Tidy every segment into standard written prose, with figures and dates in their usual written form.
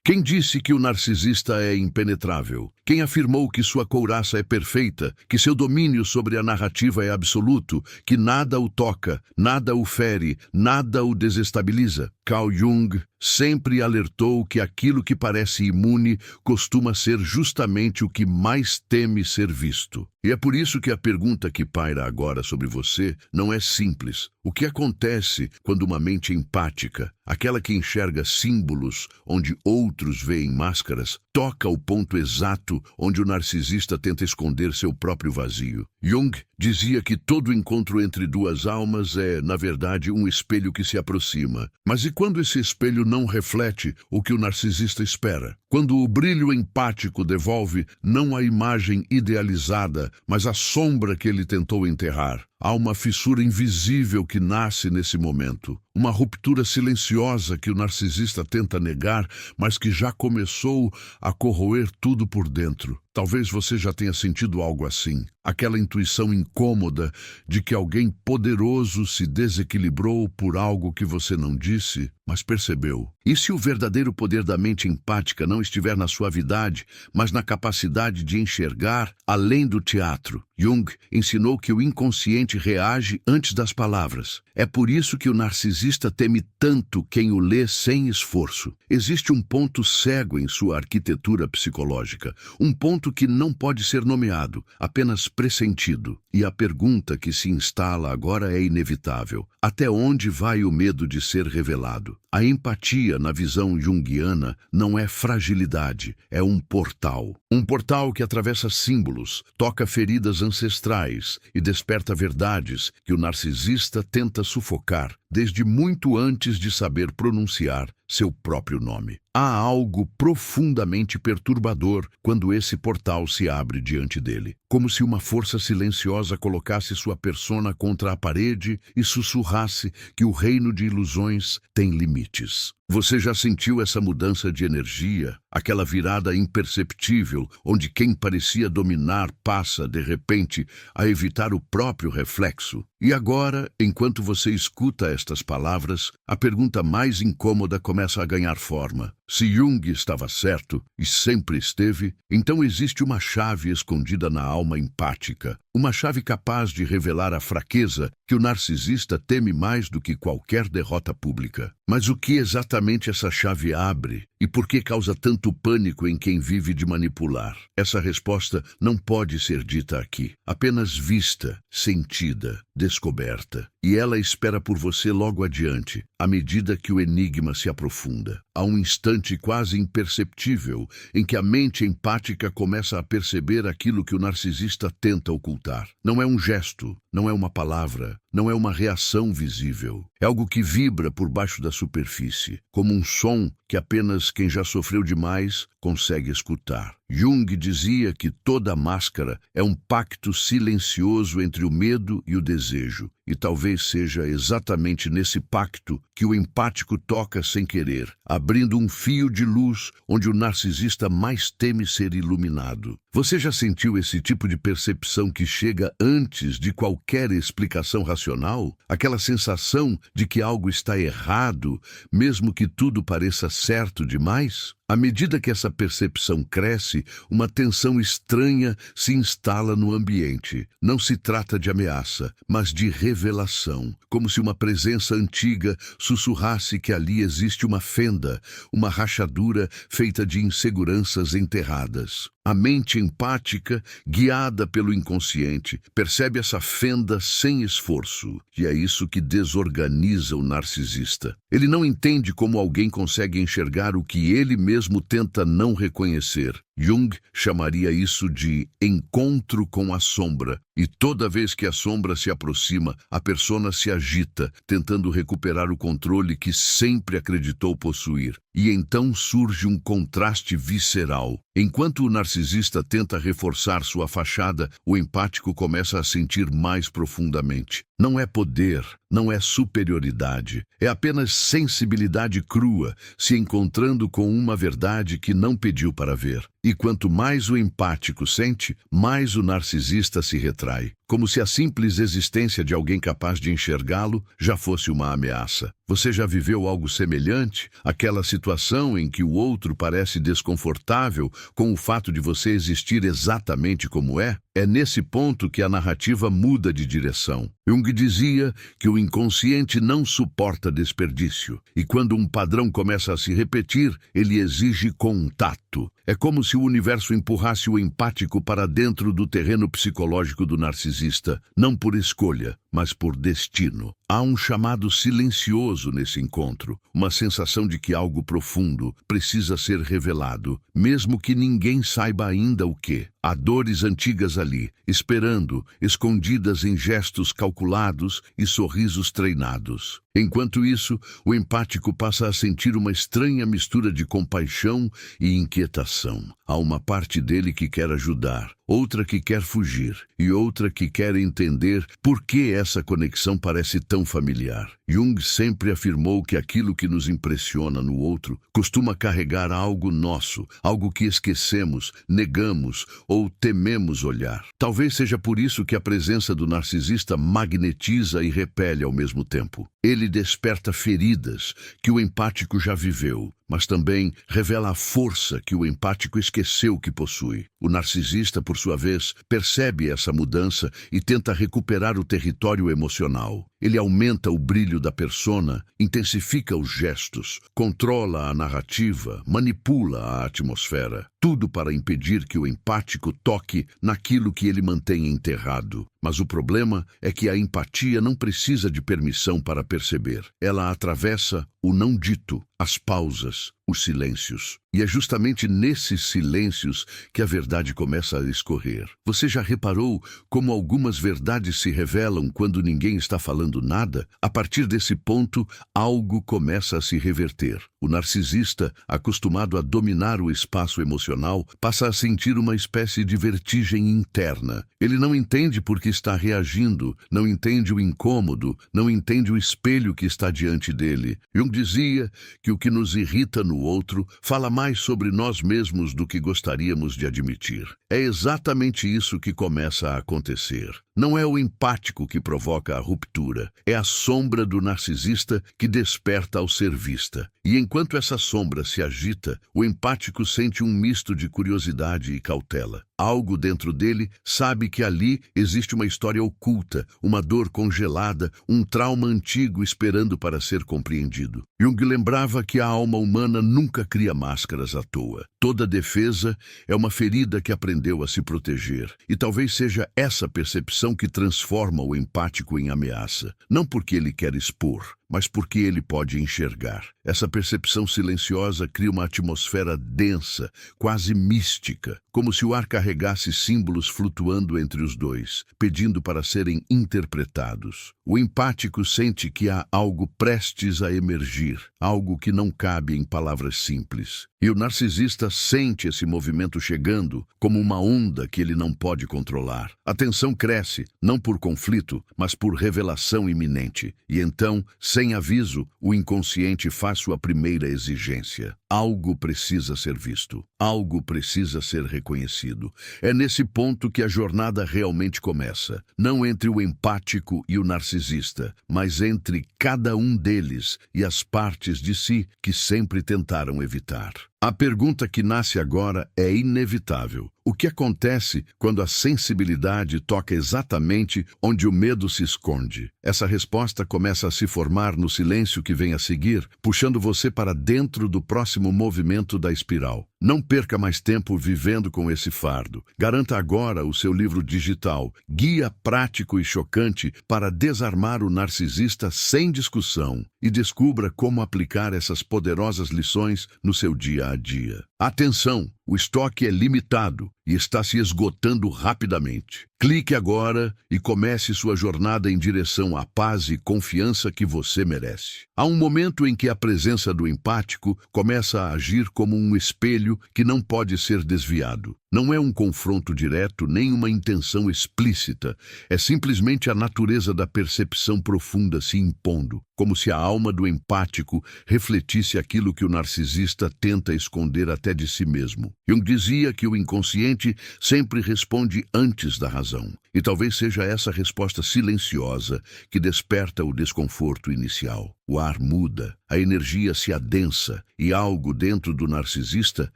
Quem disse que o narcisista é impenetrável? Quem afirmou que sua couraça é perfeita, que seu domínio sobre a narrativa é absoluto, que nada o toca, nada o fere, nada o desestabiliza? Carl Jung sempre alertou que aquilo que parece imune costuma ser justamente o que mais teme ser visto. E é por isso que a pergunta que paira agora sobre você não é simples. O que acontece quando uma mente empática, aquela que enxerga símbolos onde outros veem máscaras, toca o ponto exato onde o narcisista tenta esconder seu próprio vazio? Jung dizia que todo encontro entre duas almas é, na verdade, um espelho que se aproxima. Mas e quando esse espelho não reflete o que o narcisista espera? Quando o brilho empático devolve não a imagem idealizada, mas a sombra que ele tentou enterrar? Há uma fissura invisível que nasce nesse momento. Uma ruptura silenciosa que o narcisista tenta negar, mas que já começou a corroer tudo por dentro. Talvez você já tenha sentido algo assim. Aquela intuição incômoda de que alguém poderoso se desequilibrou por algo que você não disse, mas percebeu. E se o verdadeiro poder da mente empática não estiver na suavidade, mas na capacidade de enxergar além do teatro? Jung ensinou que o inconsciente reage antes das palavras. É por isso que o narcisista teme tanto quem o lê sem esforço. Existe um ponto cego em sua arquitetura psicológica, um ponto que não pode ser nomeado, apenas pressentido. E a pergunta que se instala agora é inevitável. Até onde vai o medo de ser revelado? A empatia, na visão junguiana, não é fragilidade, é um portal. Um portal que atravessa símbolos, toca feridas ancestrais e desperta verdades que o narcisista tenta sufocar desde muito antes de saber pronunciar seu próprio nome. Há algo profundamente perturbador quando esse portal se abre diante dele, como se uma força silenciosa colocasse sua persona contra a parede e sussurrasse que o reino de ilusões tem limites. Você já sentiu essa mudança de energia, aquela virada imperceptível, onde quem parecia dominar passa, de repente, a evitar o próprio reflexo? E agora, enquanto você escuta estas palavras, a pergunta mais incômoda começa a ganhar forma. Se Jung estava certo, e sempre esteve, então existe uma chave escondida na alma empática, uma chave capaz de revelar a fraqueza que o narcisista teme mais do que qualquer derrota pública. Mas o que exatamente essa chave abre? E por que causa tanto pânico em quem vive de manipular? Essa resposta não pode ser dita aqui, apenas vista, sentida, descoberta. E ela espera por você logo adiante, à medida que o enigma se aprofunda. Há um instante quase imperceptível em que a mente empática começa a perceber aquilo que o narcisista tenta ocultar. Não é um gesto, não é uma palavra, não é uma reação visível. É algo que vibra por baixo da superfície, como um som que apenas quem já sofreu demais consegue escutar. Jung dizia que toda máscara é um pacto silencioso entre o medo e o desejo, e talvez seja exatamente nesse pacto que o empático toca sem querer, abrindo um fio de luz onde o narcisista mais teme ser iluminado. Você já sentiu esse tipo de percepção que chega antes de qualquer explicação racional? Aquela sensação de que algo está errado, mesmo que tudo pareça certo demais? À medida que essa percepção cresce, uma tensão estranha se instala no ambiente. Não se trata de ameaça, mas de revelação, como se uma presença antiga sussurrasse que ali existe uma fenda, uma rachadura feita de inseguranças enterradas. A mente empática, guiada pelo inconsciente, percebe essa fenda sem esforço, e é isso que desorganiza o narcisista. Ele não entende como alguém consegue enxergar o que ele mesmo tenta não reconhecer. Jung chamaria isso de encontro com a sombra, e toda vez que a sombra se aproxima, a persona se agita, tentando recuperar o controle que sempre acreditou possuir. E então surge um contraste visceral. Enquanto o narcisista tenta reforçar sua fachada, o empático começa a sentir mais profundamente. Não é poder, não é superioridade, é apenas sensibilidade crua, se encontrando com uma verdade que não pediu para ver. E quanto mais o empático sente, mais o narcisista se retrai. como se a simples existência de alguém capaz de enxergá-lo já fosse uma ameaça. Você já viveu algo semelhante? Aquela situação em que o outro parece desconfortável com o fato de você existir exatamente como é? É nesse ponto que a narrativa muda de direção. Jung dizia que o inconsciente não suporta desperdício, e quando um padrão começa a se repetir, ele exige contato. É como se o universo empurrasse o empático para dentro do terreno psicológico do narcisista, não por escolha, mas por destino. Há um chamado silencioso nesse encontro, uma sensação de que algo profundo precisa ser revelado, mesmo que ninguém saiba ainda o que. Há dores antigas ali, esperando, escondidas em gestos calculados e sorrisos treinados. Enquanto isso, o empático passa a sentir uma estranha mistura de compaixão e inquietação. Há uma parte dele que quer ajudar, outra que quer fugir e outra que quer entender por que essa conexão parece tão familiar. Jung sempre afirmou que aquilo que nos impressiona no outro costuma carregar algo nosso, algo que esquecemos, negamos ou tememos olhar. Talvez seja por isso que a presença do narcisista magnetiza e repele ao mesmo tempo. Ele desperta feridas que o empático já viveu, mas também revela a força que o empático esqueceu que possui. O narcisista, por sua vez, percebe essa mudança e tenta recuperar o território emocional. Ele aumenta o brilho da persona, intensifica os gestos, controla a narrativa, manipula a atmosfera. Tudo para impedir que o empático toque naquilo que ele mantém enterrado. Mas o problema é que a empatia não precisa de permissão para perceber. Ela atravessa o não dito, as pausas, os silêncios. E é justamente nesses silêncios que a verdade começa a escorrer. Você já reparou como algumas verdades se revelam quando ninguém está falando nada? A partir desse ponto, algo começa a se reverter. O narcisista, acostumado a dominar o espaço emocional, passa a sentir uma espécie de vertigem interna. Ele não entende por que está reagindo, não entende o incômodo, não entende o espelho que está diante dele. Jung dizia que o que nos irrita no outro fala mais sobre nós mesmos do que gostaríamos de admitir. É exatamente isso que começa a acontecer. Não é o empático que provoca a ruptura, é a sombra do narcisista que desperta ao ser vista. E enquanto essa sombra se agita, o empático sente um misto de curiosidade e cautela. Algo dentro dele sabe que ali existe uma história oculta, uma dor congelada, um trauma antigo esperando para ser compreendido. Jung lembrava que a alma humana nunca cria máscaras à toa. Toda defesa é uma ferida que aprendeu a se proteger. E talvez seja essa percepção que transforma o empático em ameaça. Não porque ele quer expor, mas porque ele pode enxergar. Essa percepção silenciosa cria uma atmosfera densa, quase mística, como se o ar carregasse símbolos flutuando entre os dois, pedindo para serem interpretados. O empático sente que há algo prestes a emergir, algo que não cabe em palavras simples. E o narcisista sente esse movimento chegando como uma onda que ele não pode controlar. A tensão cresce, não por conflito, mas por revelação iminente. E então, sem aviso, o inconsciente faz sua primeira exigência. Algo precisa ser visto, algo precisa ser reconhecido. É nesse ponto que a jornada realmente começa. Não entre o empático e o narcisista, mas entre cada um deles e as partes de si que sempre tentaram evitar. A pergunta que nasce agora é inevitável. O que acontece quando a sensibilidade toca exatamente onde o medo se esconde? Essa resposta começa a se formar no silêncio que vem a seguir, puxando você para dentro do próximo movimento da espiral. Não perca mais tempo vivendo com esse fardo. Garanta agora o seu livro digital, Guia Prático e Chocante para Desarmar o Narcisista sem Discussão, e descubra como aplicar essas poderosas lições no seu dia a dia. Atenção! O estoque é limitado e está se esgotando rapidamente. Clique agora e comece sua jornada em direção à paz e confiança que você merece. Há um momento em que a presença do empático começa a agir como um espelho que não pode ser desviado. Não é um confronto direto, nem uma intenção explícita. É simplesmente a natureza da percepção profunda se impondo, como se a alma do empático refletisse aquilo que o narcisista tenta esconder até de si mesmo. Jung dizia que o inconsciente sempre responde antes da razão. E talvez seja essa resposta silenciosa que desperta o desconforto inicial. O ar muda, a energia se adensa e algo dentro do narcisista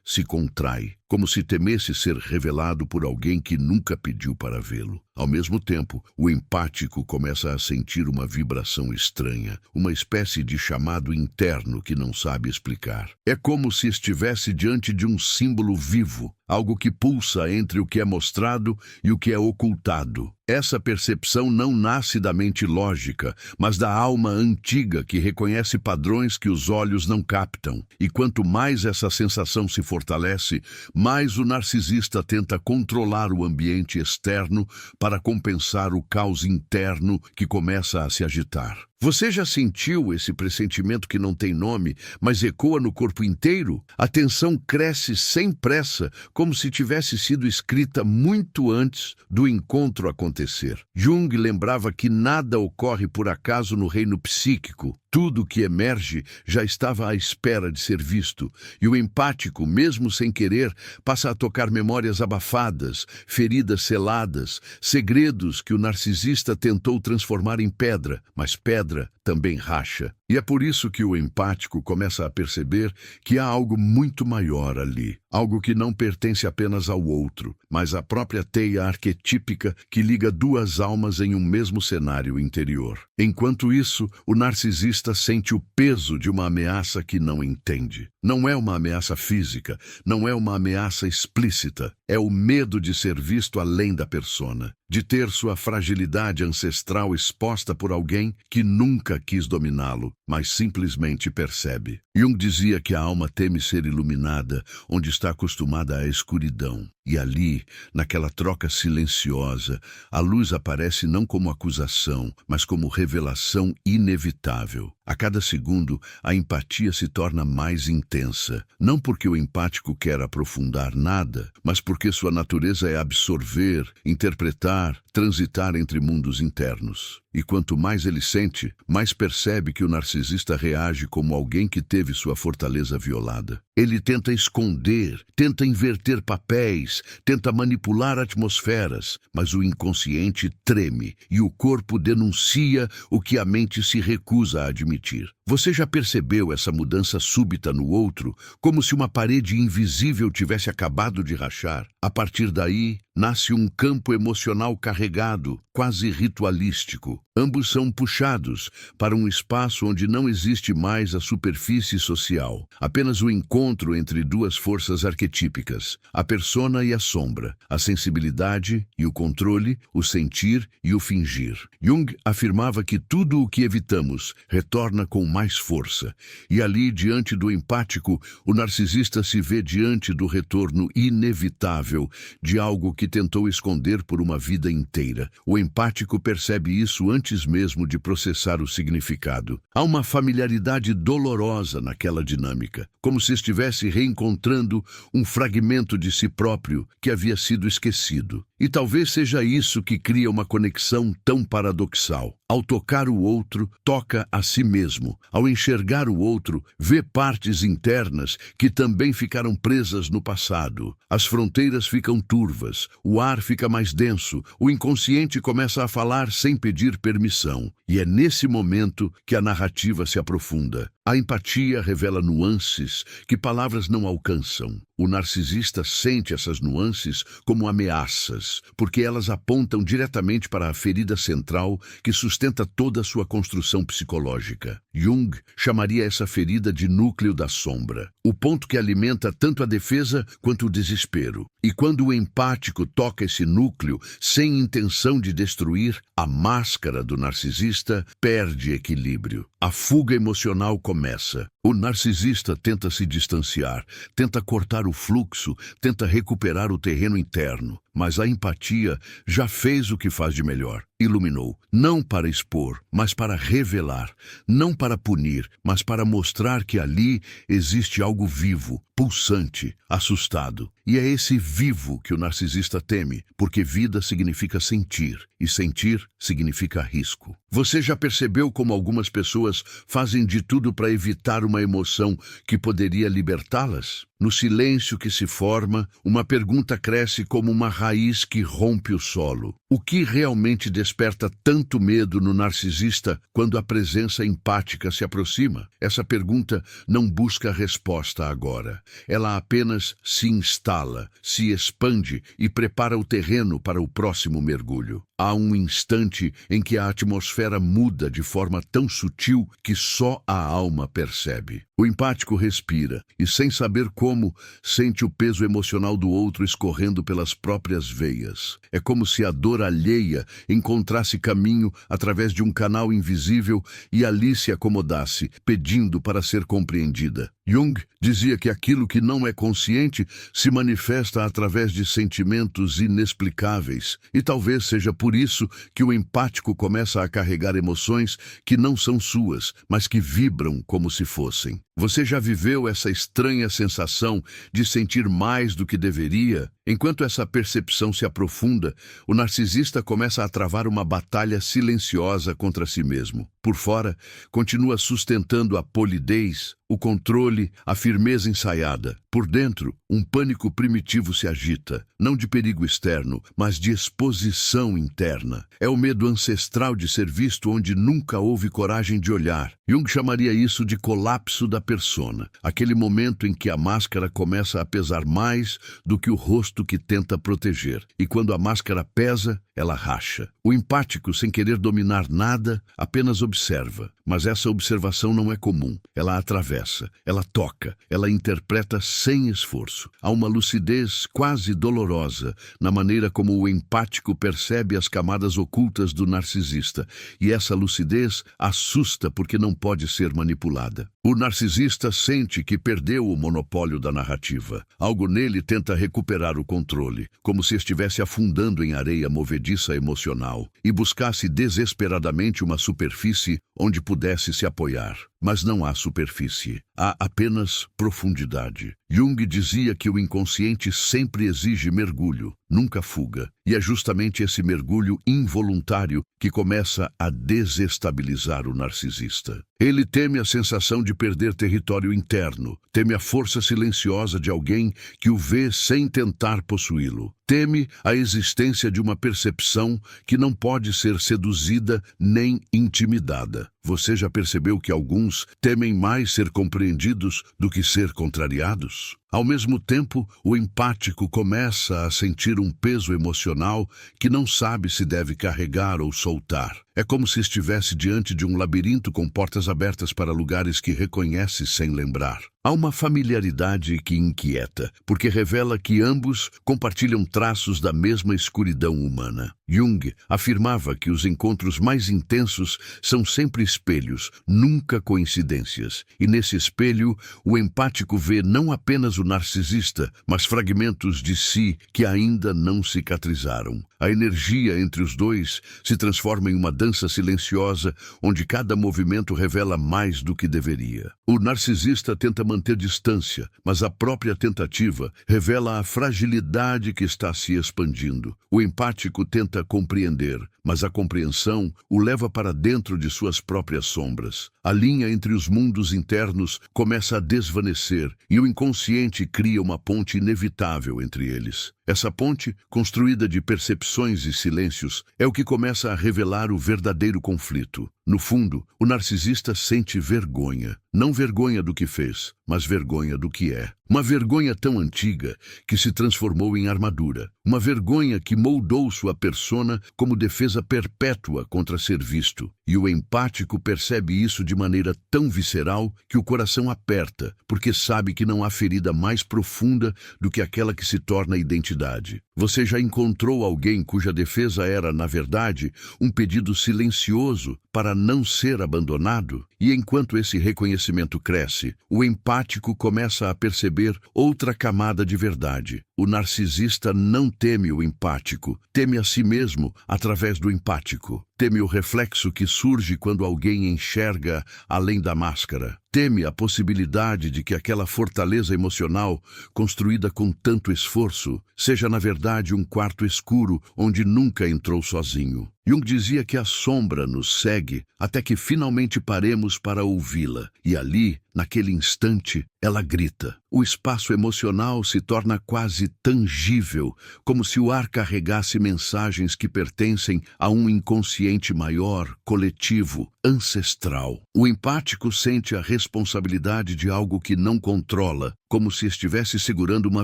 se contrai, como se temesse ser revelado por alguém que nunca pediu para vê-lo. Ao mesmo tempo, o empático começa a sentir uma vibração estranha, uma espécie de chamado interno que não sabe explicar. É como se estivesse diante de um símbolo vivo, algo que pulsa entre o que é mostrado e o que é ocultado. Essa percepção não nasce da mente lógica, mas da alma antiga que reconhece padrões que os olhos não captam. E quanto mais essa sensação se fortalece, mais o narcisista tenta controlar o ambiente externo para compensar o caos interno que começa a se agitar. Você já sentiu esse pressentimento que não tem nome, mas ecoa no corpo inteiro? A tensão cresce sem pressa, como se tivesse sido escrita muito antes do encontro acontecer. Jung lembrava que nada ocorre por acaso no reino psíquico. Tudo que emerge já estava à espera de ser visto, e o empático, mesmo sem querer, passa a tocar memórias abafadas, feridas seladas, segredos que o narcisista tentou transformar em pedra, mas pedra também racha. E é por isso que o empático começa a perceber que há algo muito maior ali, algo que não pertence apenas ao outro, mas à própria teia arquetípica que liga duas almas em um mesmo cenário interior. Enquanto isso, o narcisista sente o peso de uma ameaça que não entende. Não é uma ameaça física, não é uma ameaça explícita, é o medo de ser visto além da persona, de ter sua fragilidade ancestral exposta por alguém que nunca quis dominá-lo, mas simplesmente percebe. Jung dizia que a alma teme ser iluminada onde está acostumada à escuridão. E ali, naquela troca silenciosa, a luz aparece não como acusação, mas como revelação inevitável. A cada segundo, a empatia se torna mais intensa, não porque o empático quer aprofundar nada, mas porque sua natureza é absorver, interpretar, transitar entre mundos internos. E quanto mais ele sente, mais percebe que o narcisista reage como alguém que teve sua fortaleza violada. Ele tenta esconder, tenta inverter papéis, tenta manipular atmosferas, mas o inconsciente treme e o corpo denuncia o que a mente se recusa a admitir. Você já percebeu essa mudança súbita no outro, como se uma parede invisível tivesse acabado de rachar? A partir daí, nasce um campo emocional carregado, quase ritualístico. Ambos são puxados para um espaço onde não existe mais a superfície social, apenas o encontro entre duas forças arquetípicas, a persona e a sombra, a sensibilidade e o controle, o sentir e o fingir. Jung afirmava que tudo o que evitamos retorna com mais força, e ali, diante do empático, o narcisista se vê diante do retorno inevitável de algo que tentou esconder por uma vida inteira. O empático percebe isso antes mesmo de processar o significado. Há uma familiaridade dolorosa naquela dinâmica, como se estivesse reencontrando um fragmento de si próprio que havia sido esquecido. E talvez seja isso que cria uma conexão tão paradoxal. Ao tocar o outro, toca a si mesmo. Ao enxergar o outro, vê partes internas que também ficaram presas no passado. As fronteiras ficam turvas, o ar fica mais denso, o inconsciente começa a falar sem pedir permissão. E é nesse momento que a narrativa se aprofunda. A empatia revela nuances que palavras não alcançam. O narcisista sente essas nuances como ameaças, porque elas apontam diretamente para a ferida central que sustenta toda a sua construção psicológica. Jung chamaria essa ferida de núcleo da sombra, o ponto que alimenta tanto a defesa quanto o desespero. E quando o empático toca esse núcleo sem intenção de destruir, a máscara do narcisista perde equilíbrio. A fuga emocional começa. O narcisista tenta se distanciar, tenta cortar o fluxo, tenta recuperar o terreno interno. Mas a empatia já fez o que faz de melhor. Iluminou, não para expor, mas para revelar. Não para punir, mas para mostrar que ali existe algo vivo, pulsante, assustado. E é esse vivo que o narcisista teme, porque vida significa sentir, e sentir significa risco. Você já percebeu como algumas pessoas fazem de tudo para evitar uma emoção que poderia libertá-las? No silêncio que se forma, uma pergunta cresce como uma raiz que rompe o solo. O que realmente desperta tanto medo no narcisista quando a presença empática se aproxima? Essa pergunta não busca resposta agora. Ela apenas se instala, se expande e prepara o terreno para o próximo mergulho. Há um instante em que a atmosfera muda de forma tão sutil que só a alma percebe. O empático respira e, sem saber como, sente o peso emocional do outro escorrendo pelas próprias veias. É como se a dor alheia encontrasse caminho através de um canal invisível e ali se acomodasse, pedindo para ser compreendida. Jung dizia que aquilo que não é consciente se manifesta através de sentimentos inexplicáveis, e talvez seja por isso que o empático começa a carregar emoções que não são suas, mas que vibram como se fossem. Você já viveu essa estranha sensação de sentir mais do que deveria? Enquanto essa percepção se aprofunda, o narcisista começa a travar uma batalha silenciosa contra si mesmo. Por fora, continua sustentando a polidez, o controle, a firmeza ensaiada. Por dentro, um pânico primitivo se agita, não de perigo externo, mas de exposição interna. É o medo ancestral de ser visto onde nunca houve coragem de olhar. Jung chamaria isso de colapso da persona, aquele momento em que a máscara começa a pesar mais do que o rosto que tenta proteger. E quando a máscara pesa, ela racha. O empático, sem querer dominar nada, apenas observa. Mas essa observação não é comum. Ela atravessa, ela toca, ela interpreta sem esforço. Há uma lucidez quase dolorosa na maneira como o empático percebe as camadas ocultas do narcisista. E essa lucidez assusta porque não pode ser manipulada. O narcisista sente que perdeu o monopólio da narrativa. Algo nele tenta recuperar o controle, como se estivesse afundando em areia movediça emocional e buscasse desesperadamente uma superfície onde pudesse se apoiar. Mas não há superfície, há apenas profundidade. Jung dizia que o inconsciente sempre exige mergulho, nunca fuga. E é justamente esse mergulho involuntário que começa a desestabilizar o narcisista. Ele teme a sensação de perder território interno, teme a força silenciosa de alguém que o vê sem tentar possuí-lo. Teme a existência de uma percepção que não pode ser seduzida nem intimidada. Você já percebeu que alguns temem mais ser compreendidos do que ser contrariados? Ao mesmo tempo, o empático começa a sentir um peso emocional que não sabe se deve carregar ou soltar. É como se estivesse diante de um labirinto com portas abertas para lugares que reconhece sem lembrar. Há uma familiaridade que inquieta, porque revela que ambos compartilham traços da mesma escuridão humana. Jung afirmava que os encontros mais intensos são sempre espelhos, nunca coincidências. E nesse espelho, o empático vê não apenas o narcisista, mas fragmentos de si que ainda não cicatrizaram. A energia entre os dois se transforma em uma dança silenciosa, onde cada movimento revela mais do que deveria. O narcisista tenta manter distância, mas a própria tentativa revela a fragilidade que está se expandindo. O empático tenta compreender, mas a compreensão o leva para dentro de suas próprias sombras. A linha entre os mundos internos começa a desvanecer e o inconsciente cria uma ponte inevitável entre eles. Essa ponte, construída de percepções e silêncios, é o que começa a revelar o verdadeiro conflito. No fundo, o narcisista sente vergonha. Não vergonha do que fez, mas vergonha do que é. Uma vergonha tão antiga que se transformou em armadura. Uma vergonha que moldou sua persona como defesa perpétua contra ser visto. E o empático percebe isso de maneira tão visceral que o coração aperta, porque sabe que não há ferida mais profunda do que aquela que se torna identidade. Você já encontrou alguém cuja defesa era, na verdade, um pedido silencioso para não ser abandonado? E enquanto esse reconhecimento cresce, o empático começa a perceber outra camada de verdade. O narcisista não teme o empático, teme a si mesmo através do empático. Teme o reflexo que surge quando alguém enxerga além da máscara. teme a possibilidade de que aquela fortaleza emocional, construída com tanto esforço, seja na verdade um quarto escuro onde nunca entrou sozinho. Jung dizia que a sombra nos segue até que finalmente paremos para ouvi-la, e ali, naquele instante, ela grita. O espaço emocional se torna quase tangível, como se o ar carregasse mensagens que pertencem a um inconsciente maior, coletivo, ancestral. O empático sente a responsabilidade de algo que não controla, como se estivesse segurando uma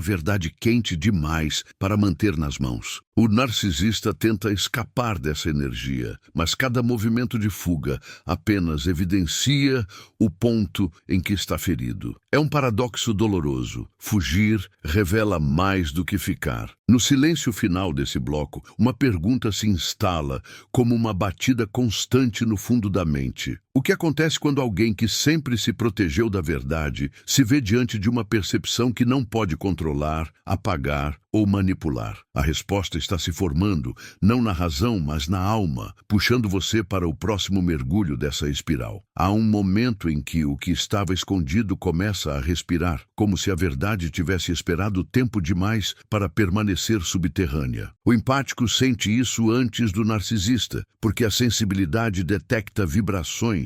verdade quente demais para manter nas mãos. O narcisista tenta escapar dessa energia, mas cada movimento de fuga apenas evidencia o ponto em que está ferido. É um paradoxo doloroso. Fugir revela mais do que ficar. No silêncio final desse bloco, uma pergunta se instala como uma batida constante no fundo da mente. O que acontece quando alguém que sempre se protegeu da verdade se vê diante de uma percepção que não pode controlar, apagar ou manipular? A resposta está se formando, não na razão, mas na alma, puxando você para o próximo mergulho dessa espiral. Há um momento em que o que estava escondido começa a respirar, como se a verdade tivesse esperado tempo demais para permanecer subterrânea. O empático sente isso antes do narcisista, porque a sensibilidade detecta vibrações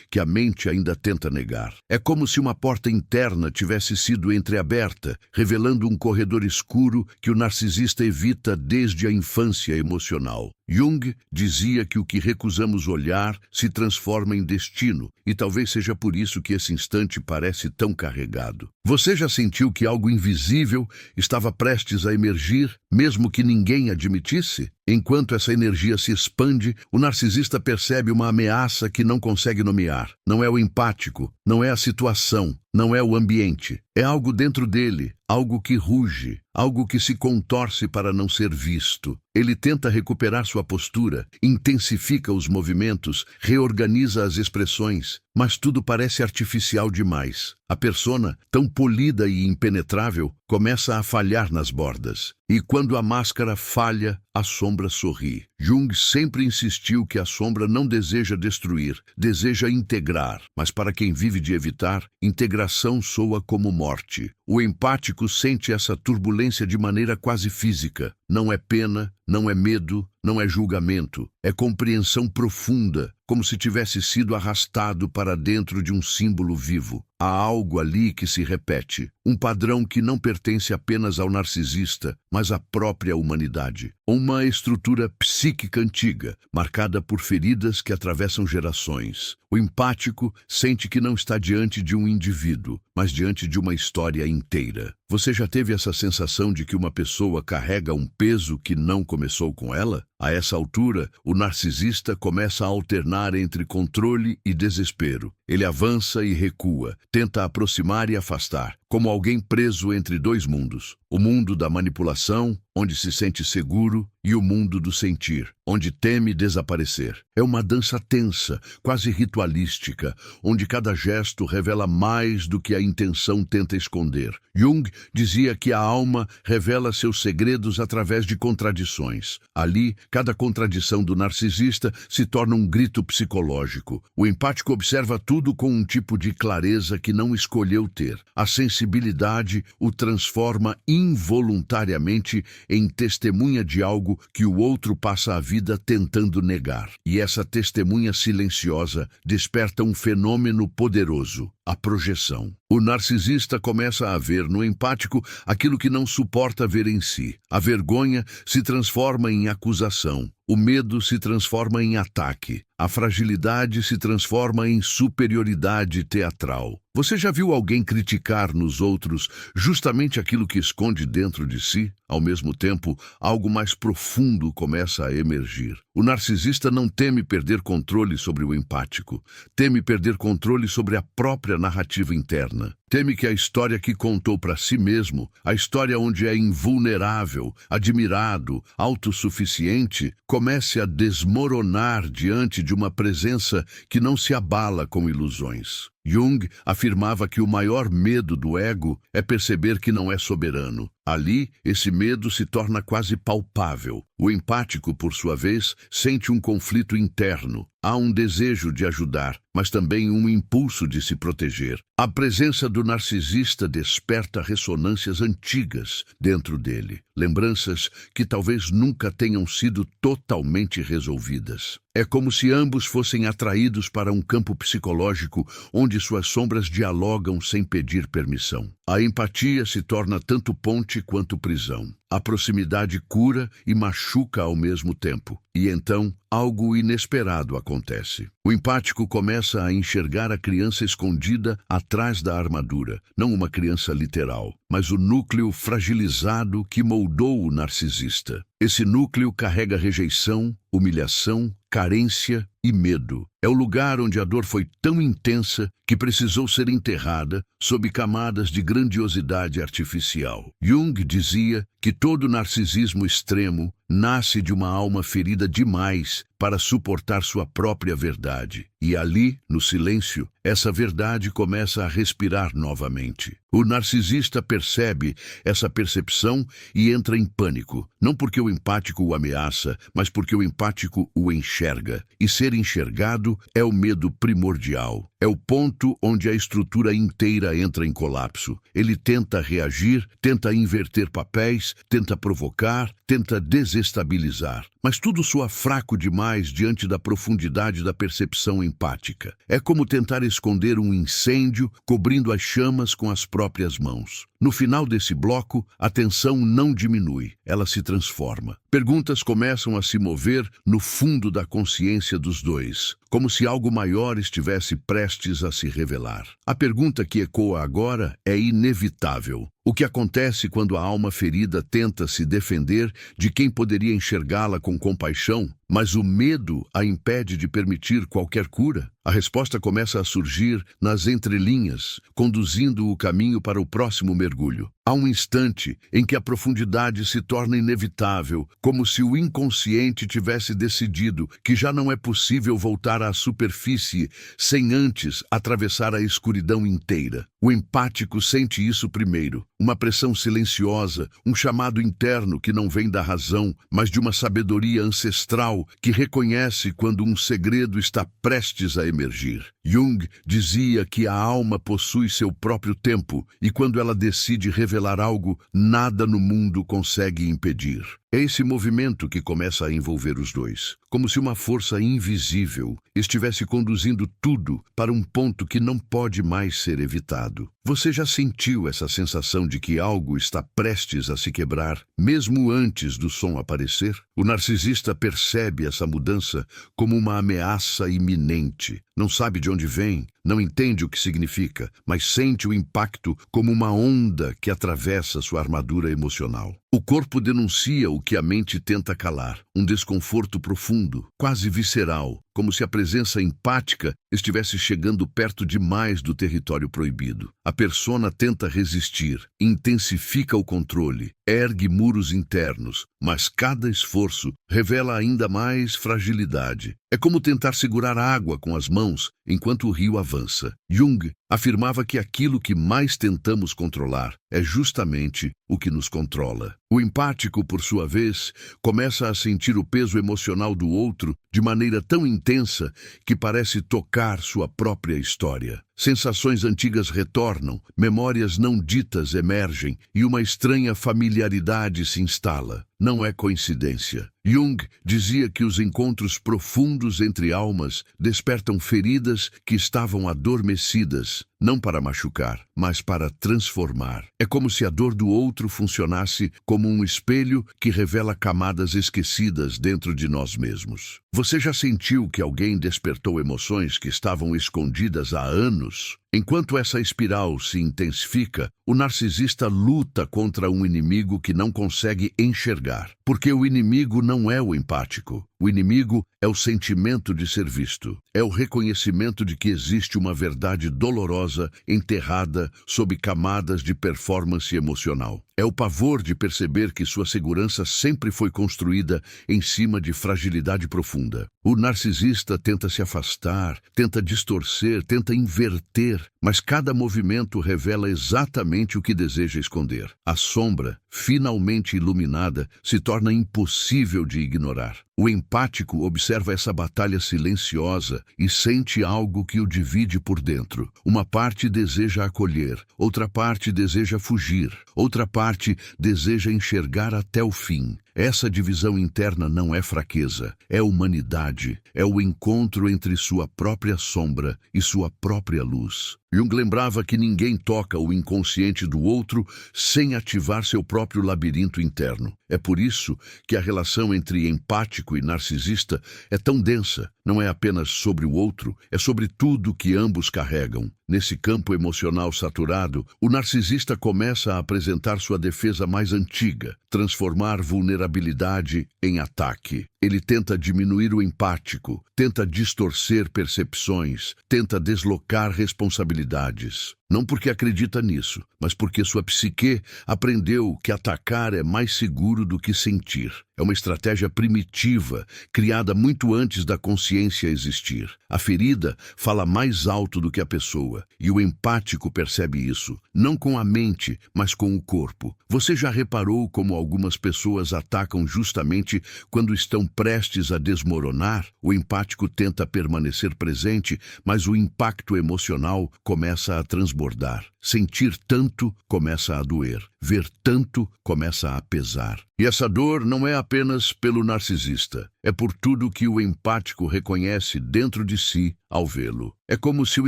que a mente ainda tenta negar. É como se uma porta interna tivesse sido entreaberta, revelando um corredor escuro que o narcisista evita desde a infância emocional. Jung dizia que o que recusamos olhar se transforma em destino, e talvez seja por isso que esse instante parece tão carregado. Você já sentiu que algo invisível estava prestes a emergir, mesmo que ninguém admitisse? Enquanto essa energia se expande, o narcisista percebe uma ameaça que não consegue nomear. Não é o empático, não é a situação, não é o ambiente. É algo dentro dele, algo que ruge, algo que se contorce para não ser visto. Ele tenta recuperar sua postura, intensifica os movimentos, reorganiza as expressões, mas tudo parece artificial demais. A persona, tão polida e impenetrável, começa a falhar nas bordas. E quando a máscara falha, a sombra sorri. Jung sempre insistiu que a sombra não deseja destruir, deseja integrar. Mas para quem vive de evitar, integração soa como morte. O empático sente essa turbulência de maneira quase física. Não é pena, não é medo, não é julgamento. É compreensão profunda, como se tivesse sido arrastado para dentro de um símbolo vivo. Há algo ali que se repete, um padrão que não pertence apenas ao narcisista, mas à própria humanidade. Uma estrutura psíquica antiga, marcada por feridas que atravessam gerações. O empático sente que não está diante de um indivíduo, mas diante de uma história inteira. Você já teve essa sensação de que uma pessoa carrega um peso que não começou com ela? A essa altura, o narcisista começa a alternar entre controle e desespero. Ele avança e recua, tenta aproximar e afastar, como alguém preso entre dois mundos. O mundo da manipulação, onde se sente seguro, e o mundo do sentir, onde teme desaparecer. É uma dança tensa, quase ritualística, onde cada gesto revela mais do que a intenção tenta esconder. Jung dizia que a alma revela seus segredos através de contradições. Ali, cada contradição do narcisista se torna um grito psicológico. O empático observa tudo com um tipo de clareza que não escolheu ter. A sensibilidade o transforma involuntariamente em testemunha de algo que o outro passa a vida tentando negar. E essa testemunha silenciosa desperta um fenômeno poderoso: a projeção. O narcisista começa a ver no empático aquilo que não suporta ver em si. A vergonha se transforma em acusação. O medo se transforma em ataque. A fragilidade se transforma em superioridade teatral. Você já viu alguém criticar nos outros justamente aquilo que esconde dentro de si? Ao mesmo tempo, algo mais profundo começa a emergir. O narcisista não teme perder controle sobre o empático. Teme perder controle sobre a própria narrativa interna. Teme que a história que contou para si mesmo, a história onde é invulnerável, admirado, autossuficiente, comece a desmoronar diante de uma presença que não se abala com ilusões. Jung afirmava que o maior medo do ego é perceber que não é soberano. Ali, esse medo se torna quase palpável. O empático, por sua vez, sente um conflito interno. Há um desejo de ajudar, mas também um impulso de se proteger. A presença do narcisista desperta ressonâncias antigas dentro dele, lembranças que talvez nunca tenham sido totalmente resolvidas. É como se ambos fossem atraídos para um campo psicológico onde suas sombras dialogam sem pedir permissão. A empatia se torna tanto ponte quanto prisão. A proximidade cura e machuca ao mesmo tempo. E então, algo inesperado acontece. O empático começa a enxergar a criança escondida atrás da armadura. Não uma criança literal, mas o núcleo fragilizado que moldou o narcisista. Esse núcleo carrega rejeição, humilhação, carência e medo. É o lugar onde a dor foi tão intensa que precisou ser enterrada sob camadas de grandiosidade artificial. Jung dizia que todo narcisismo extremo nasce de uma alma ferida demais para suportar sua própria verdade. E ali, no silêncio, essa verdade começa a respirar novamente. O narcisista percebe essa percepção e entra em pânico, não porque o empático o ameaça, mas porque o empático o enxerga. E ser enxergado é o medo primordial. É o ponto onde a estrutura inteira entra em colapso. Ele tenta reagir, tenta inverter papéis, tenta provocar, tenta desestabilizar. Mas tudo soa fraco demais diante da profundidade da percepção empática. É como tentar esconder um incêndio cobrindo as chamas com as próprias mãos. No final desse bloco, a tensão não diminui, ela se transforma. Perguntas começam a se mover no fundo da consciência dos dois, como se algo maior estivesse prestes a se revelar. A pergunta que ecoa agora é inevitável. O que acontece quando a alma ferida tenta se defender de quem poderia enxergá-la com compaixão, mas o medo a impede de permitir qualquer cura? A resposta começa a surgir nas entrelinhas, conduzindo o caminho para o próximo mergulho. Há um instante em que a profundidade se torna inevitável, como se o inconsciente tivesse decidido que já não é possível voltar à superfície sem antes atravessar a escuridão inteira. O empático sente isso primeiro, uma pressão silenciosa, um chamado interno que não vem da razão, mas de uma sabedoria ancestral que reconhece quando um segredo está prestes a emergir. Jung dizia que a alma possui seu próprio tempo e quando ela decide revelar algo, nada no mundo consegue impedir. É esse movimento que começa a envolver os dois, como se uma força invisível estivesse conduzindo tudo para um ponto que não pode mais ser evitado. Você já sentiu essa sensação de que algo está prestes a se quebrar, mesmo antes do som aparecer? O narcisista percebe essa mudança como uma ameaça iminente. Não sabe de onde vem, não entende o que significa, mas sente o impacto como uma onda que atravessa sua armadura emocional. O corpo denuncia o que a mente tenta calar, um desconforto profundo, quase visceral, como se a presença empática estivesse chegando perto demais do território proibido. A persona tenta resistir, intensifica o controle, ergue muros internos, mas cada esforço revela ainda mais fragilidade. É como tentar segurar a água com as mãos enquanto o rio avança. Jung afirmava que aquilo que mais tentamos controlar é justamente o que nos controla. O empático, por sua vez, começa a sentir o peso emocional do outro de maneira tão intensa que parece tocar sua própria história. Sensações antigas retornam, memórias não ditas emergem e uma estranha familiaridade se instala. Não é coincidência. Jung dizia que os encontros profundos entre almas despertam feridas que estavam adormecidas, não para machucar, mas para transformar. É como se a dor do outro funcionasse como um espelho que revela camadas esquecidas dentro de nós mesmos. Você já sentiu que alguém despertou emoções que estavam escondidas há anos? Enquanto essa espiral se intensifica, o narcisista luta contra um inimigo que não consegue enxergar, porque o inimigo não é o empático. O inimigo é o sentimento de ser visto. É o reconhecimento de que existe uma verdade dolorosa enterrada sob camadas de performance emocional. É o pavor de perceber que sua segurança sempre foi construída em cima de fragilidade profunda. O narcisista tenta se afastar, tenta distorcer, tenta inverter, mas cada movimento revela exatamente o que deseja esconder. A sombra, finalmente iluminada, se torna impossível de ignorar. O empático observa essa batalha silenciosa e sente algo que o divide por dentro. Uma parte deseja acolher, outra parte deseja fugir, outra parte deseja enxergar até o fim. Essa divisão interna não é fraqueza, é humanidade, é o encontro entre sua própria sombra e sua própria luz. Jung lembrava que ninguém toca o inconsciente do outro sem ativar seu próprio labirinto interno. É por isso que a relação entre empático e narcisista é tão densa. Não é apenas sobre o outro, é sobre tudo que ambos carregam. Nesse campo emocional saturado, o narcisista começa a apresentar sua defesa mais antiga, transformar vulnerabilidade em ataque. Ele tenta diminuir o empático, tenta distorcer percepções, tenta deslocar responsabilidades. Não porque acredita nisso, mas porque sua psique aprendeu que atacar é mais seguro do que sentir. É uma estratégia primitiva, criada muito antes da consciência existir. A ferida fala mais alto do que a pessoa, e o empático percebe isso, não com a mente, mas com o corpo. Você já reparou como algumas pessoas atacam justamente quando estão prestes a desmoronar? O empático tenta permanecer presente, mas o impacto emocional começa a transbordar. Sentir tanto começa a doer. Ver tanto começa a pesar. E essa dor não é apenas pelo narcisista. É por tudo que o empático reconhece dentro de si ao vê-lo. É como se o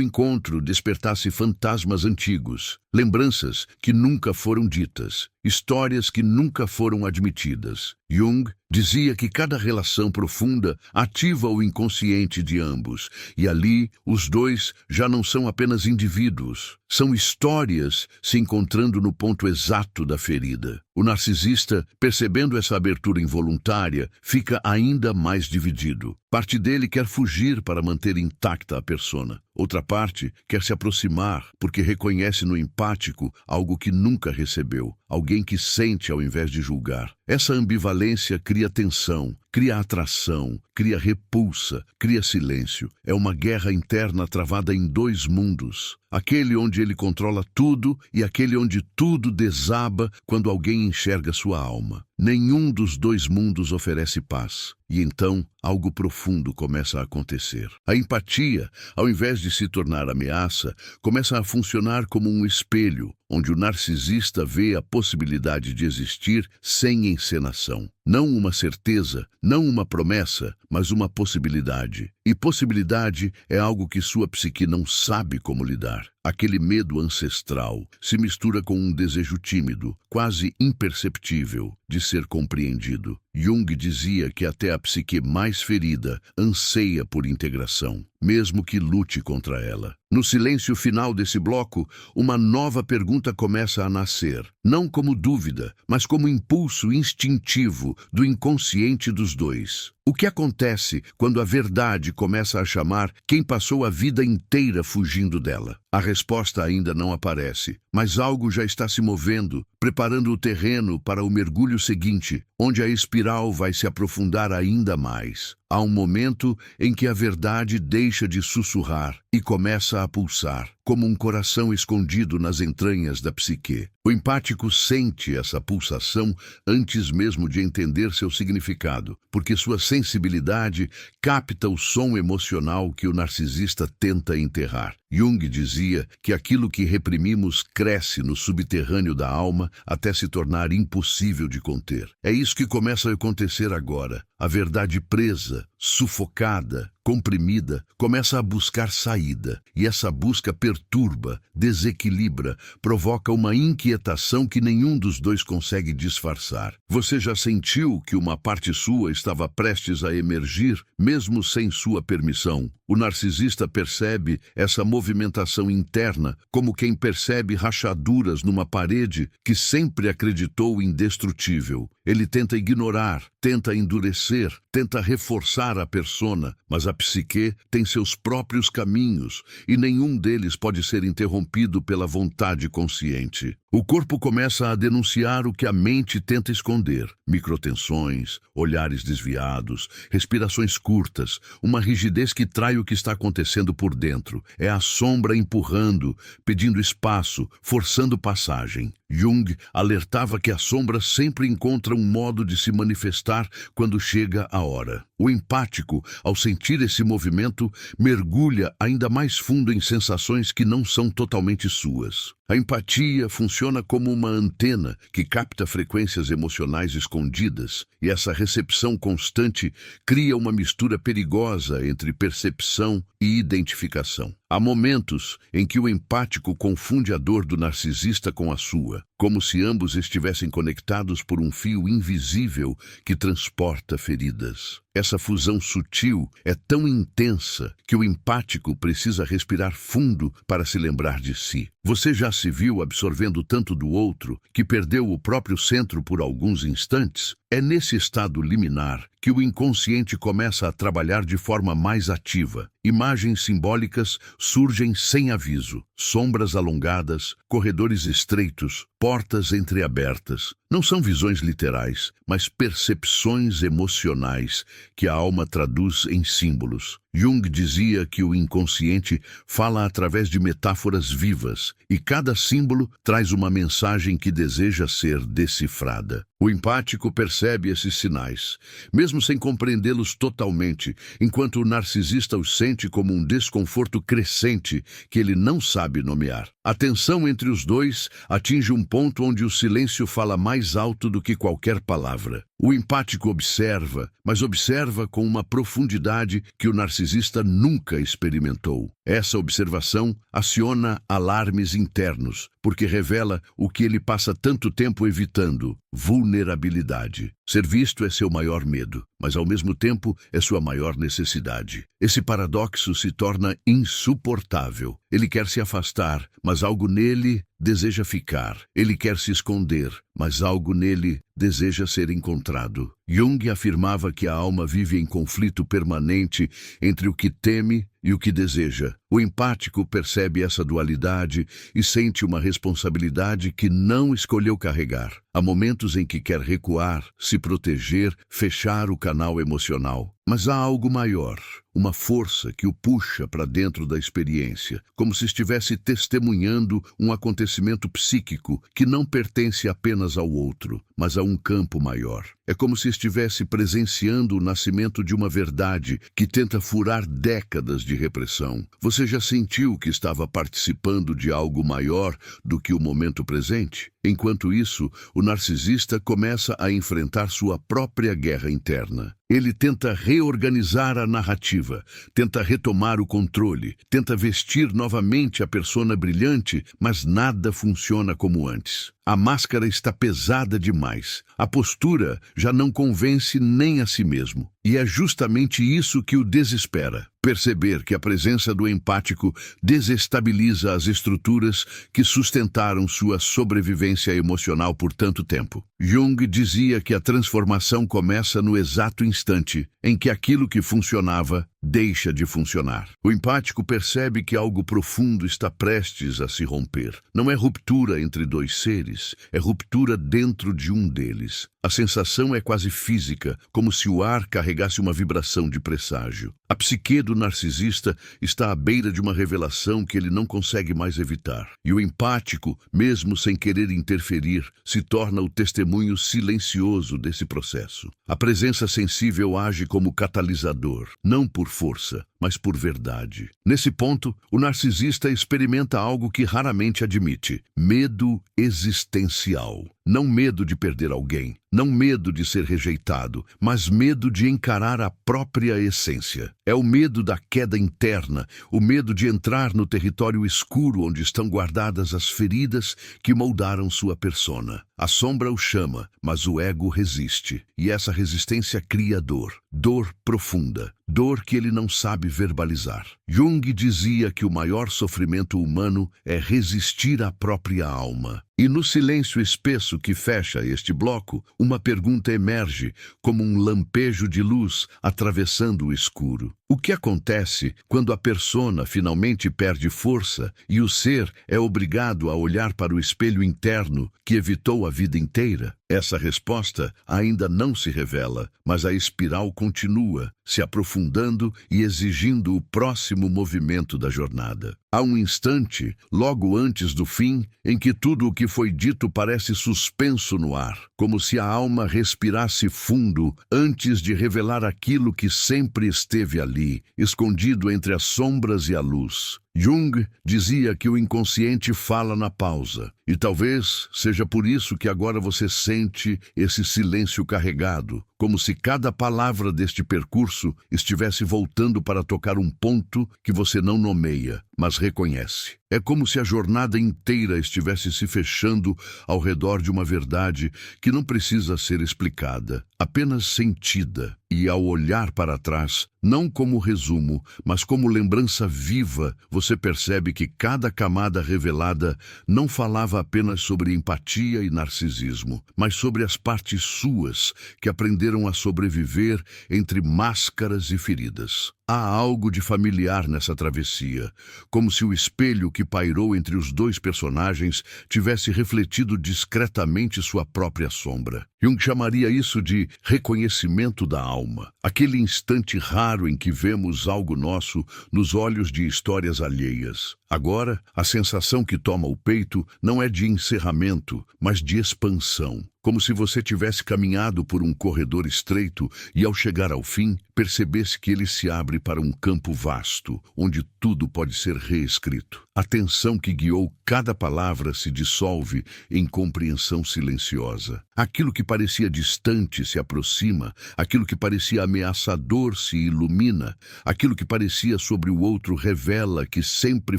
encontro despertasse fantasmas antigos, lembranças que nunca foram ditas, histórias que nunca foram admitidas. Jung dizia que cada relação profunda ativa o inconsciente de ambos, e ali os dois já não são apenas indivíduos, são histórias se encontrando no ponto exato da ferida. O narcisista, percebendo essa abertura involuntária, fica ainda mais dividido. Parte dele quer fugir para manter intacta a persona. Outra parte quer se aproximar porque reconhece no empático algo que nunca recebeu, alguém que sente ao invés de julgar. Essa ambivalência cria tensão, cria atração, cria repulsa, cria silêncio. É uma guerra interna travada em dois mundos. Aquele onde ele controla tudo e aquele onde tudo desaba quando alguém enxerga sua alma. Nenhum dos dois mundos oferece paz. E então, algo profundo começa a acontecer. A empatia, ao invés de se tornar ameaça, começa a funcionar como um espelho, onde o narcisista vê a possibilidade de existir sem encenação. Não uma certeza, não uma promessa, mas uma possibilidade. E possibilidade é algo que sua psique não sabe como lidar. Aquele medo ancestral se mistura com um desejo tímido, quase imperceptível, de ser compreendido. Jung dizia que até a psique mais ferida anseia por integração, mesmo que lute contra ela. No silêncio final desse bloco, uma nova pergunta começa a nascer, não como dúvida, mas como impulso instintivo do inconsciente dos dois. O que acontece quando a verdade começa a chamar quem passou a vida inteira fugindo dela? A resposta ainda não aparece, mas algo já está se movendo, preparando o terreno para o mergulho seguinte, onde a espiral vai se aprofundar ainda mais. Há um momento em que a verdade deixa de sussurrar e começa a pulsar, como um coração escondido nas entranhas da psique. O empático sente essa pulsação antes mesmo de entender seu significado, porque sua sensibilidade capta o som emocional que o narcisista tenta enterrar. Jung dizia que aquilo que reprimimos cresce no subterrâneo da alma até se tornar impossível de conter. É isso que começa a acontecer agora. A verdade presa, sufocada, comprimida, começa a buscar saída, e essa busca perturba, desequilibra, provoca uma inquietação que nenhum dos dois consegue disfarçar. Você já sentiu que uma parte sua estava prestes a emergir, mesmo sem sua permissão? O narcisista percebe essa movimentação interna como quem percebe rachaduras numa parede que sempre acreditou indestrutível. Ele tenta ignorar, tenta endurecer, tenta reforçar a persona, mas a psique tem seus próprios caminhos e nenhum deles pode ser interrompido pela vontade consciente. O corpo começa a denunciar o que a mente tenta esconder: microtensões, olhares desviados, respirações curtas, uma rigidez que trai o que está acontecendo por dentro. É a sombra empurrando, pedindo espaço, forçando passagem. Jung alertava que a sombra sempre encontra um modo de se manifestar quando chega a hora. O empático, ao sentir esse movimento, mergulha ainda mais fundo em sensações que não são totalmente suas. A empatia funciona como uma antena que capta frequências emocionais escondidas, e essa recepção constante cria uma mistura perigosa entre percepção e identificação. Há momentos em que o empático confunde a dor do narcisista com a sua, como se ambos estivessem conectados por um fio invisível que transporta feridas. Essa fusão sutil é tão intensa que o empático precisa respirar fundo para se lembrar de si. Você já se viu absorvendo tanto do outro que perdeu o próprio centro por alguns instantes? É nesse estado liminar que o inconsciente começa a trabalhar de forma mais ativa. Imagens simbólicas surgem sem aviso: sombras alongadas, corredores estreitos, portas entreabertas. Não são visões literais, mas percepções emocionais que a alma traduz em símbolos. Jung dizia que o inconsciente fala através de metáforas vivas, e cada símbolo traz uma mensagem que deseja ser decifrada. O empático percebe esses sinais, mesmo sem compreendê-los totalmente, enquanto o narcisista os sente como um desconforto crescente que ele não sabe nomear. A tensão entre os dois atinge um ponto onde o silêncio fala mais alto do que qualquer palavra. O empático observa, mas observa com uma profundidade que o narcisista nunca experimentou. Essa observação aciona alarmes internos, porque revela o que ele passa tanto tempo evitando: vulnerabilidade. Ser visto é seu maior medo, mas ao mesmo tempo é sua maior necessidade. Esse paradoxo se torna insuportável. Ele quer se afastar, mas algo nele deseja ficar. Ele quer se esconder, mas algo nele deseja ser encontrado. Jung afirmava que a alma vive em conflito permanente entre o que teme e o que deseja. O empático percebe essa dualidade e sente uma responsabilidade que não escolheu carregar. Há momentos em que quer recuar, se proteger, fechar o canal emocional. Mas há algo maior, uma força que o puxa para dentro da experiência, como se estivesse testemunhando um acontecimento psíquico que não pertence apenas ao outro, mas a um campo maior. É como se estivesse presenciando o nascimento de uma verdade que tenta furar décadas de repressão. Você já sentiu que estava participando de algo maior do que o momento presente? Enquanto isso, o narcisista começa a enfrentar sua própria guerra interna. Ele tenta reorganizar a narrativa, tenta retomar o controle, tenta vestir novamente a persona brilhante, mas nada funciona como antes. A máscara está pesada demais. A postura já não convence nem a si mesmo. E é justamente isso que o desespera. Perceber que a presença do empático desestabiliza as estruturas que sustentaram sua sobrevivência emocional por tanto tempo. Jung dizia que a transformação começa no exato instante em que aquilo que funcionava deixa de funcionar. O empático percebe que algo profundo está prestes a se romper. Não é ruptura entre dois seres, é ruptura dentro de um deles. A sensação é quase física, como se o ar carregasse uma vibração de presságio. A psique do narcisista está à beira de uma revelação que ele não consegue mais evitar. E o empático, mesmo sem querer interferir, se torna o testemunho silencioso desse processo. A presença sensível age como catalisador, não por força, mas por verdade. Nesse ponto, o narcisista experimenta algo que raramente admite: medo existencial. Não medo de perder alguém, não medo de ser rejeitado, mas medo de encarar a própria essência. É o medo da queda interna, o medo de entrar no território escuro onde estão guardadas as feridas que moldaram sua persona. A sombra o chama, mas o ego resiste, e essa resistência cria dor, dor profunda, dor que ele não sabe verbalizar. Jung dizia que o maior sofrimento humano é resistir à própria alma. E no silêncio espesso que fecha este bloco, uma pergunta emerge como um lampejo de luz atravessando o escuro. O que acontece quando a persona finalmente perde força e o ser é obrigado a olhar para o espelho interno que evitou a vida inteira? Essa resposta ainda não se revela, mas a espiral continua, se aprofundando e exigindo o próximo movimento da jornada. Há um instante, logo antes do fim, em que tudo o que foi dito parece suspenso no ar, como se a alma respirasse fundo antes de revelar aquilo que sempre esteve ali, escondido entre as sombras e a luz. Jung dizia que o inconsciente fala na pausa, e talvez seja por isso que agora você sente esse silêncio carregado, como se cada palavra deste percurso estivesse voltando para tocar um ponto que você não nomeia, mas reconhece. É como se a jornada inteira estivesse se fechando ao redor de uma verdade que não precisa ser explicada, apenas sentida. E ao olhar para trás, não como resumo, mas como lembrança viva, você percebe que cada camada revelada não falava apenas sobre empatia e narcisismo, mas sobre as partes suas que aprenderam a sobreviver entre máscaras e feridas. Há algo de familiar nessa travessia, como se o espelho que pairou entre os dois personagens tivesse refletido discretamente sua própria sombra. Jung chamaria isso de reconhecimento da alma, aquele instante raro em que vemos algo nosso nos olhos de histórias alheias. Agora, a sensação que toma o peito não é de encerramento, mas de expansão. Como se você tivesse caminhado por um corredor estreito e, ao chegar ao fim, percebesse que ele se abre para um campo vasto, onde tudo pode ser reescrito. A tensão que guiou cada palavra se dissolve em compreensão silenciosa. Aquilo que parecia distante se aproxima, aquilo que parecia ameaçador se ilumina, aquilo que parecia sobre o outro revela que sempre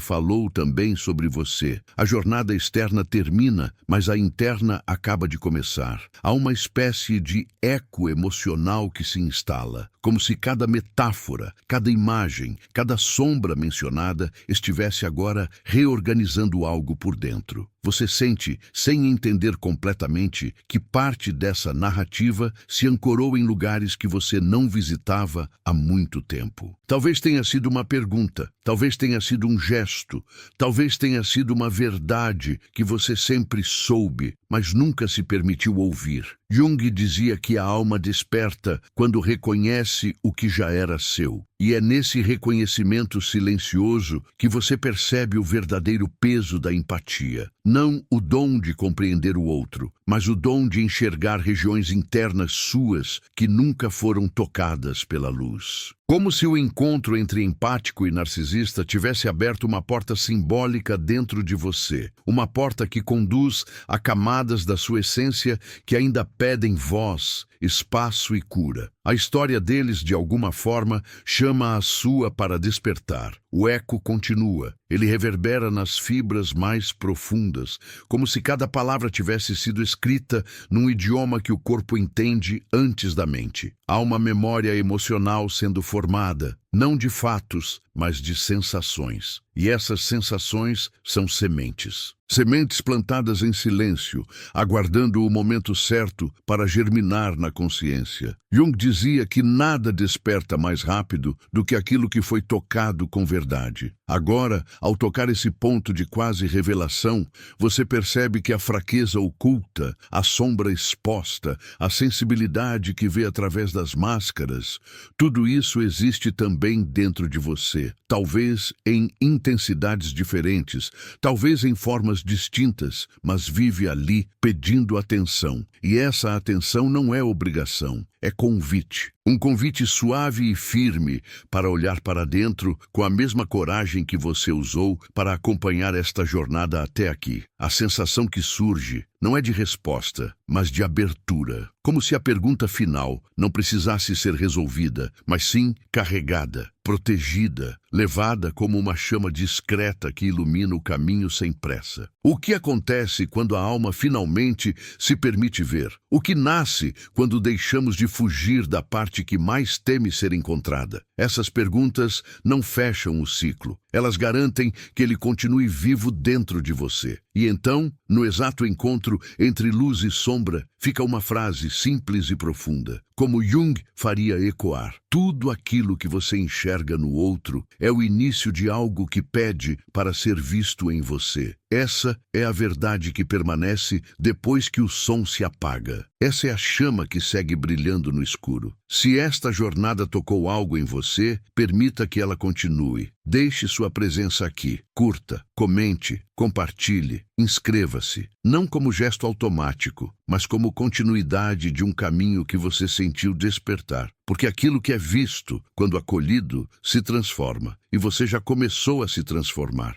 falou também sobre você. A jornada externa termina, mas a interna acaba de começar. Há uma espécie de eco emocional que se instala, como se cada metáfora, cada imagem, cada sombra mencionada estivesse agora reorganizando algo por dentro. Você sente, sem entender completamente, que parte dessa narrativa se ancorou em lugares que você não visitava há muito tempo. Talvez tenha sido uma pergunta, talvez tenha sido um gesto, talvez tenha sido uma verdade que você sempre soube, mas nunca se permitiu ouvir. Jung dizia que a alma desperta quando reconhece o que já era seu. E é nesse reconhecimento silencioso que você percebe o verdadeiro peso da empatia. Não o dom de compreender o outro, mas o dom de enxergar regiões internas suas que nunca foram tocadas pela luz. Como se o encontro entre empático e narcisista tivesse aberto uma porta simbólica dentro de você, uma porta que conduz a camadas da sua essência que ainda pedem voz, espaço e cura. A história deles, de alguma forma, chama a sua para despertar. O eco continua. Ele reverbera nas fibras mais profundas, como se cada palavra tivesse sido escrita num idioma que o corpo entende antes da mente. Há uma memória emocional sendo formada, não de fatos, mas de sensações. E essas sensações são sementes. Sementes plantadas em silêncio, aguardando o momento certo para germinar na consciência. Jung dizia que nada desperta mais rápido do que aquilo que foi tocado com verdade. Agora, ao tocar esse ponto de quase revelação, você percebe que a fraqueza oculta, a sombra exposta, a sensibilidade que vê através das máscaras, tudo isso existe também dentro de você. Talvez em intensidades diferentes, talvez em formas distintas, mas vive ali pedindo atenção. E essa atenção não é obrigação, é convite. Um convite suave e firme para olhar para dentro com a mesma coragem que você usou para acompanhar esta jornada até aqui. A sensação que surge não é de resposta, mas de abertura. Como se a pergunta final não precisasse ser resolvida, mas sim carregada, protegida, levada como uma chama discreta que ilumina o caminho sem pressa. O que acontece quando a alma finalmente se permite ver? O que nasce quando deixamos de fugir da parte que mais teme ser encontrada? Essas perguntas não fecham o ciclo. Elas garantem que ele continue vivo dentro de você. E então, no exato encontro entre luz e sombra, fica uma frase simples e profunda, como Jung faria ecoar: tudo aquilo que você enxerga no outro é o início de algo que pede para ser visto em você. Essa é a verdade que permanece depois que o som se apaga. Essa é a chama que segue brilhando no escuro. Se esta jornada tocou algo em você, permita que ela continue. Deixe sua presença aqui. Curta, comente, compartilhe, inscreva-se. Não como gesto automático, mas como continuidade de um caminho que você sentiu despertar. Porque aquilo que é visto, quando acolhido, se transforma. E você já começou a se transformar.